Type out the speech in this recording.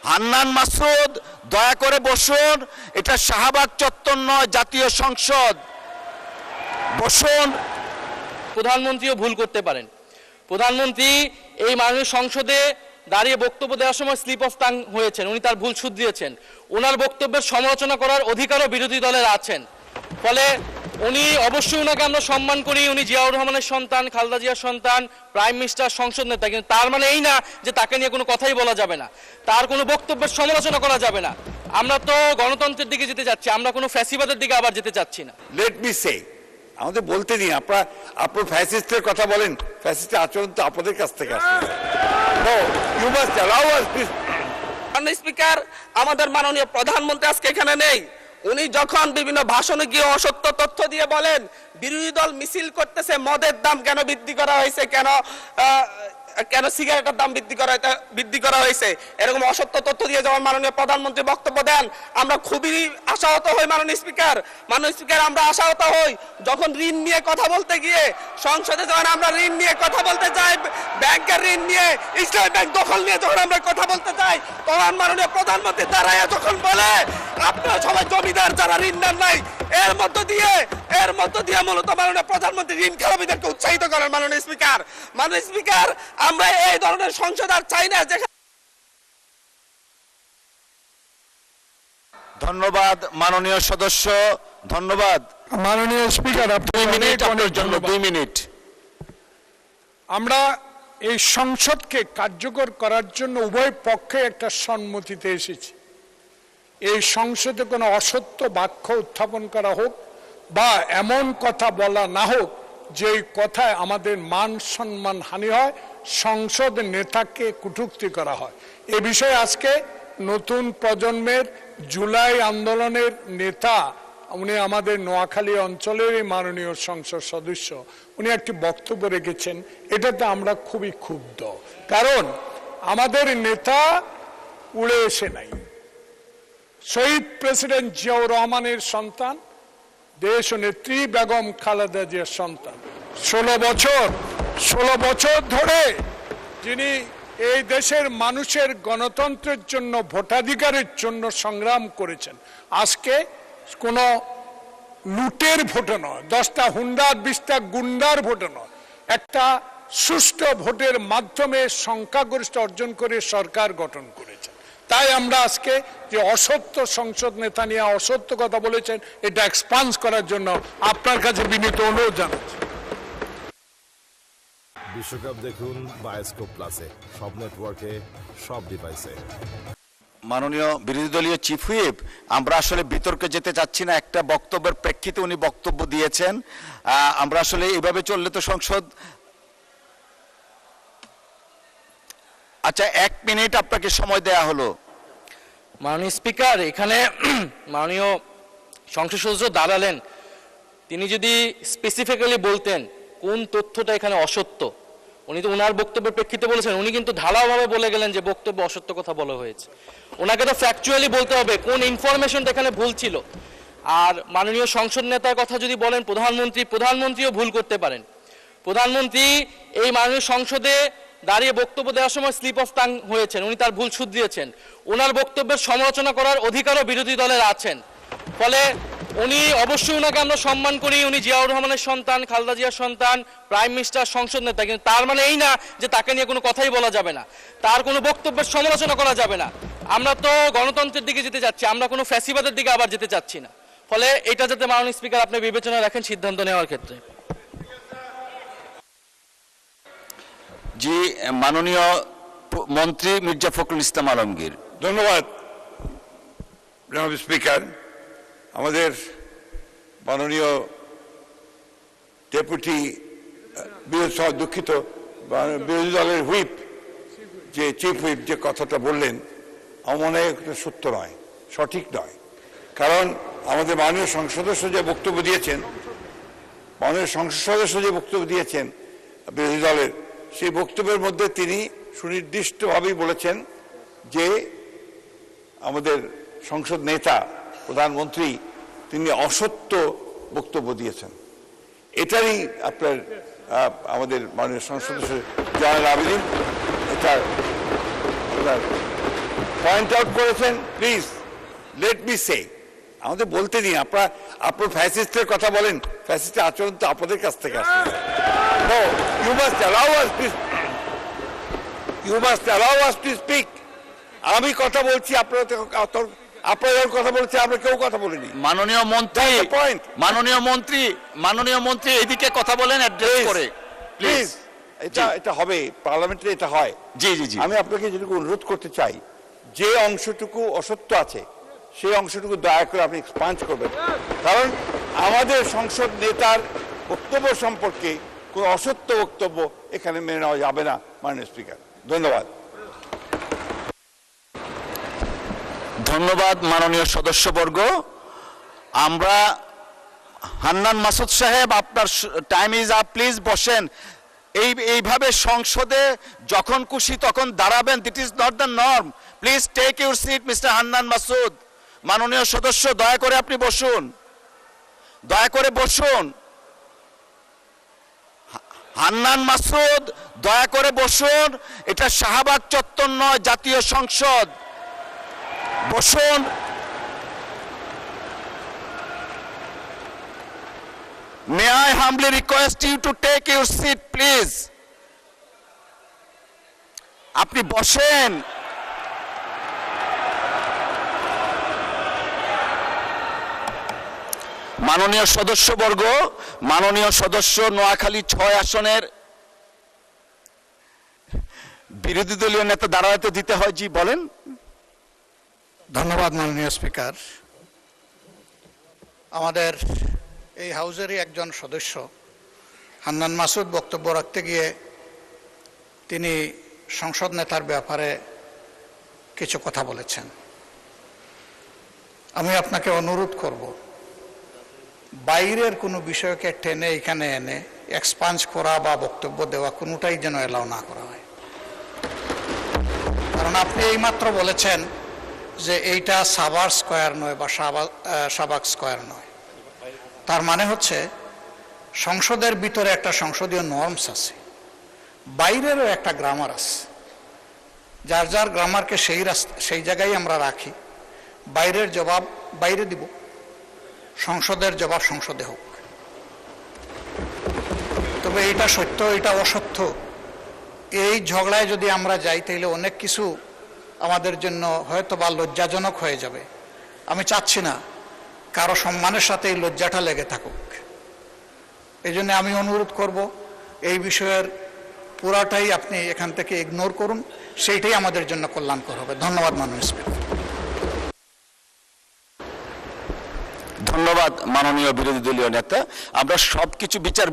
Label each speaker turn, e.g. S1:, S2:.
S1: হান্নান মাসুদ, দয়া করে বসুন। এটা শাহবাগ চত্বর নয়, জাতীয় সংসদ। বসুন।
S2: প্রধানমন্ত্রীও ভুল করতে পারেন। প্রধানমন্ত্রী এই মাননীয় সংসদে দাঁড়িয়ে বক্তব্য দেওয়ার সময় স্লিপ অফ টাং হয়েছেন, উনি তার ভুল শুধরিয়েছেন। ওনার বক্তব্যের সমালোচনা করার অধিকারও বিরোধী দলের আছেন। ফলে উনি অবশ্যই ওনাকে আমরা সম্মান করি, উনি জিয়াউর রহমানের সন্তান, খালেদা জিয়ার সন্তান, প্রাইম মিনিস্টার, সংসদ নেতা, কিন্তু তার মানে এই না যে তাকে নিয়ে কোনো কথাই বলা যাবে না, তার কোনো বক্তব্যের সমালোচনা করা যাবে না। আমরা তো গণতন্ত্রের দিকে যেতে যাচ্ছি, আমরা কোনো ফ্যাসিবাদের দিকে আবার যেতে চাচ্ছি না।
S3: লেট মি সে, আমাদের বলতে দিন। আপনার ফ্যাসিস্টের কথা বলেন, ফ্যাসিস্টের আচরণ তো আপনাদের কাছ থেকে আসছে। You must allow us please.
S4: মাননীয় স্পিকার, আমাদের মাননীয় প্রধানমন্ত্রী আজকে এখানে নেই। উনি যখন বিভিন্ন ভাষণে গিয়ে অসত্য তথ্য দিয়ে বলেন বিরোধী দল মিছিল করতেছে, মদের দাম কেন বৃদ্ধি করা হয়েছে, কেন সিগারেটের দাম বৃদ্ধি করা হয়েছে, এরকম অসত্য তথ্য দিয়ে যখন মাননীয় প্রধানমন্ত্রী বক্তব্য দেন, আমরা খুবই আশাহত হই। মাননীয় স্পিকার, আমরা আশাহত হই যখন ঋণ নিয়ে কথা বলতে গিয়ে সংসদে, যখন আমরা ঋণ নিয়ে কথা বলতে চাই, ব্যাংকের ঋণ নিয়ে, ইসলামী ব্যাংক দখল নিয়ে যখন আমরা কথা বলতে চাই, তখন মাননীয় প্রধানমন্ত্রী দাঁড়ায় যখন বলে আপনারা সবাই জমিদার, যারা ঋণ নেন নাই, এর মধ্য দিয়ে মূলত মাননীয় প্রধানমন্ত্রী ঋণ খেলাপিদেরকে উৎসাহিত করেন। মাননীয় স্পিকার, আমরা এই ধরনের সংসদ আর চাই না।
S1: ধন্যবাদ মাননীয় সদস্য, ধন্যবাদ
S5: মাননীয় স্পিকার।
S1: আপনার জন্য 2 মিনিট।
S5: আমরা এই সংসদকে কার্যকর করার জন্য উভয় পক্ষে একটা সম্মতিতে এসেছি। এই সংসদে কোনো অসত্য বাক্য উত্থাপন করা হোক বা এমন কথা বলা না হোক যে কথায় আমাদের মান সম্মান হানি হয়, সংসদ নেতাকে কটূক্তি করা হয়। এ বিষয়ে আজকে নতুন প্রজন্মের জুলাই আন্দোলনের নেতা, উনি আমাদের নোয়াখালী অঞ্চলের মাননীয় সংসদ সদস্য, উনি একটি বক্তব্য রেখেছেন। এটাতে আমরা খুবই ক্ষুব্ধ, কারণ আমাদের নেতা উড়ে এসে নাই। শহীদ প্রেসিডেন্ট জিয়াউর রহমানের সন্তান, দেশ নেত্রী বেগম খালেদা জিয়ার সন্তান। 16 বছর ধরে যিনি এই দেশের মানুষের গণতন্ত্রের জন্য, ভোটাধিকারের জন্য সংগ্রাম করেছেন। আজকে কোনো লুটের ভোটে নয়, 10টা হুন্ডার 20টা গুন্ডার ভোটে নয়, একটা সুষ্ঠু ভোটের মাধ্যমে সংখ্যাগরিষ্ঠ অর্জন করে সরকার গঠন করেছেন। তাই আমরা আজকে যে অসত্য সংসদ নেতা নিয়ে অসত্য কথা বলেছেন, এটা এক্সপান্স করার জন্য আপনার কাছে বিনীত অনুরোধ জানাচ্ছি।
S6: বিশ্বকাপ দেখুন বায়োস্কোপ প্লাসে, সব নেটওয়ার্কে, সব ডিভাইসে।
S1: মাননীয় বিরোধী দলীয় চিফ হুইপ, আমরা আসলে বিতর্কে যেতে চাচ্ছি না। একটা বক্তব্যের প্রেক্ষিতে উনি বক্তব্য দিয়েছেন। আমরা আসলে এইভাবে চললে তো সংসদ। আচ্ছা, 1 মিনিট আপনাকে সময় দেয়া হলো।
S2: মাননীয় স্পিকার, এখানে মাননীয় সংসদ সদস্য দাঁড়ালেন, তিনি যদি স্পেসিফিক্যালি বলতেন কোন তথ্যটা এখানে অসত্য, উনি তো ওনার বক্তব্যের প্রেক্ষিতে বলেছেন, উনি কিন্তু ঢালাওভাবে বলে গেলেন যে বক্তব্য অসত্য কথা বলা হয়েছে। ওনাকে তো ফ্যাকচুয়ালি বলতে হবে কোন ইনফরমেশনটা এখানে ভুল ছিল। আর মাননীয় সংসদ নেতার কথা যদি বলেন, প্রধানমন্ত্রীও ভুল করতে পারেন। প্রধানমন্ত্রী এই মাননীয় সংসদে দাঁড়িয়ে বক্তব্য দেওয়ার সময় স্লিপ অফ টাং হয়েছেন, উনি তার ভুল শুধরিয়েছেন। ওনার বক্তব্যের সমালোচনা করার অধিকারও বিরোধী দলের আছেন। ফলে উনি অবশ্যই ওনাকে আমরা সম্মান করি, উনি জিয়াউর রহমানের সন্তান, খালেদা জিয়ার সন্তান, প্রাইম মিনিস্টার, সংসদ নেতা, কিন্তু তার মানে এই না যে তাকে নিয়ে কোনো কথাই বলা যাবে না, তার কোনো বক্তব্যের সমালোচনা করা যাবে না। আমরা তো গণতন্ত্রের দিকে যেতে যাচ্ছি, আমরা কোনো ফ্যাসিবাদের দিকে আবার যেতে চাচ্ছি না। ফলে এটা যাতে মাননীয় স্পিকার আপনি বিবেচনায় রাখেন সিদ্ধান্ত নেওয়ার ক্ষেত্রে।
S1: জি, মাননীয় মন্ত্রী মির্জা ফখরুল ইসলাম আলমগীর।
S3: ধন্যবাদ জনাব স্পিকার। আমাদের মাননীয় ডেপুটি দুঃখিত বিরোধী দলের হুইপ, যে চিফ হুইপ যে কথাটা বললেন, আমার মনে হয় সত্য নয়, সঠিক নয়। কারণ আমাদের মাননীয় সংসদ সদস্য যে বক্তব্য দিয়েছেন, বিরোধী দলের, সেই বক্তব্যের মধ্যে তিনি সুনির্দিষ্টভাবেই বলেছেন যে আমাদের সংসদ নেতা, প্রধানমন্ত্রী, তিনি অসত্য বক্তব্য দিয়েছেন। এটারই আপনার আমাদের মাননীয় সংসদ সদস্য জয়নাল আবেদীন এটা পয়েন্ট আউট করেছেন, প্লিজ লেট মি সে। আমাদের বলতে দিন। আপনার ফ্যাসিস্টের কথা বলেন, ফ্যাসিস্টের আচরণ তো আপনাদের কাছ থেকে আসছে। No, you must allow us to speak. আমি কথা বলছি, আপনারা যখন কথা বলছে আমরা কেউ কথা বলিনি।
S1: মাননীয় মন্ত্রী,
S3: That's the point.
S1: মাননীয় মন্ত্রী এদিকে কথা বলেন অ্যাড্রেস করে
S3: প্লিজ, এটা হবে, পার্লামেন্টে এটা হয়।
S1: জি জি জি।
S3: আমি আপনাকে যেটুকু অনুরোধ করতে চাই, যে অংশটুকু অসত্য আছে সেই অংশটুকু দয়া করে আপনি এক্সপান্স করবেন, কারণ আমাদের সংসদ নেতার বক্তব্য সম্পর্কে কোনো অসত্য বক্তব্য এখানে মেনে নেওয়া যাবে না মাননীয় স্পিকার। ধন্যবাদ।
S1: ধন্যবাদ মাননীয় সদস্যবর্গ। আমরা হান্নান মাসুদ সাহেব, আপনার টাইম ইজ আপ, প্লিজ বসেন। এইভাবে সংসদে যখন খুশি তখন দাঁড়াবেন, that is not the norm. Please take your seat mister Hannan Masud. মাননীয় সদস্য দয়া করে আপনি বসুন, দয়া করে বসুন। হান্নান মাসুদ দয়া করে বসুন। এটা শাহবাগ চত্বর নয়, জাতীয় সংসদ। বসুন। May I humbly request you to take your seat, please? আপনি বসেন। মাননীয় সদস্যবর্গ, মাননীয় সদস্য নোয়াখালী 6 আসনের বিরোধী দলীয় নেতা দাঁড়াতে দিতে হয়। জি বলেন।
S7: ধন্যবাদ মাননীয় স্পিকার। আমাদের এই হাউজেরই একজন সদস্য হান্নান মাসুদ বক্তব্য রাখতে গিয়ে তিনি সংসদ নেতার ব্যাপারে কিছু কথা বলেছেন। আমি আপনাকে অনুরোধ করব, বাইরের কোনো বিষয়কে টেনে এখানে এনে এক্সপান্স করা বা বক্তব্য দেওয়া কোনোটাই যেন এলাও না করা হয়। কারণ আপনি এইমাত্র বলেছেন যে এইটা সাভার স্কয়ার নয় বা শাহবাগ স্কয়ার নয়। তার মানে হচ্ছে সংসদের ভিতরে একটা সংসদীয় নর্মস আছে, বাইরেরও একটা গ্রামার আছে। যার যার গ্রামারকে সেই জায়গায় আমরা রাখি। বাইরের জবাব বাইরে দিব, সংসদের জবাব সংসদে হোক। তবে এটা সত্য, এটা অসত্য, এই ঝগড়ায় যদি আমরা যাই তাহলে অনেক কিছু আমাদের জন্য হয়তো বা লজ্জাজনক হয়ে যাবে। আমি চাচ্ছি না কারো সম্মানের সাথে এই লজ্জাটা লেগে থাকুক। এই জন্য আমি অনুরোধ করব, এই বিষয়ের পুরাটাই আপনি এখান থেকে ইগনোর করুন, সেইটাই আমাদের জন্য কল্যাণকর হবে। ধন্যবাদ মাননীয় স্পিকার।
S1: ধন্যবাদ মাননীয় বিরোধী দলীয় নেতা। আমরা সবকিছু বিচার